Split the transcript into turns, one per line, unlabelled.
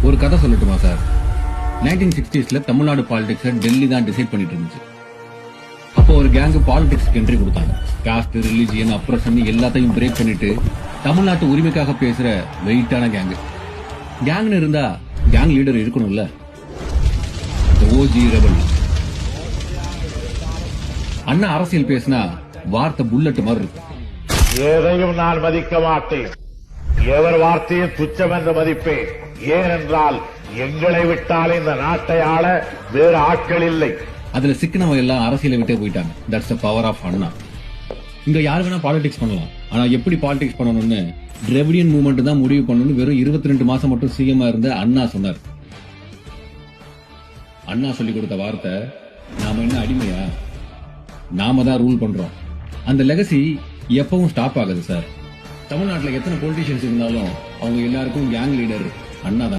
ஒரு கதை சொல்லட்டுமா sir? 1960s Tamil Nadu politics Delhi தான் டிசைட் பண்ணிட்டு இருந்துச்சு. அப்போ ஒரு கேங் பாலிடிக்ஸ்க்கு என்ட்ரி கொடுத்தாங்க. காஸ்ட், ரிலிஜியன், அப்ரஷன் எல்லாத்தையும் பிரேக் பண்ணிட்டு தமிழ்நாட்டு உரிமைக்காக பேசுற வெயிட்டான கேங். கேங்னு இருந்தா கேங் லீடர் இருக்கணும்ல. ஓஜி ரெபல் அண்ணா அரசியல் பேசினா வார்த்தை புல்லட் மாதிரி இருக்கும்.
எதையும் நான் மதிக்க மாட்டேன். எவர் வார்த்தையும் துச்சம் என்று மதிப்பேன். ஏனென்றால் எங்களை விட்டால் இந்த நாட்டை ஆள வேறு ஆட்கள் இல்லை.
அதுல சிக்கனவ எல்லாம் அரசியலை விட்டே போயிட்டாங்க. தட்ஸ் த பவர் ஆஃப் அண்ணா. இங்க யாரு வேணா பாலிடிக்ஸ் பண்ணலாம். ஆனா எப்படி பாலிடிக்ஸ் பண்ணணும்னு டிராவிடியன் மூவ்மெண்ட் தான் முடிவு பண்ணணும்னு வெறும் 22 மாசம் மட்டும் சிஎம் இருந்த அண்ணா சொன்னார். அண்ணா சொல்லி கொடுத்த வார்த்தை, நாம என்ன அடிமையா? நாம தான் ரூல் பண்றோம். அந்த லெகசி எப்பவும் ஸ்டாப் ஆகுது சார். தமிழ்நாட்டில் எத்தனை பொலிட்டிஷியன்ஸ் இருந்தாலும் அவங்க எல்லாருக்கும் கேங் லீடர் அண்ணா தான்.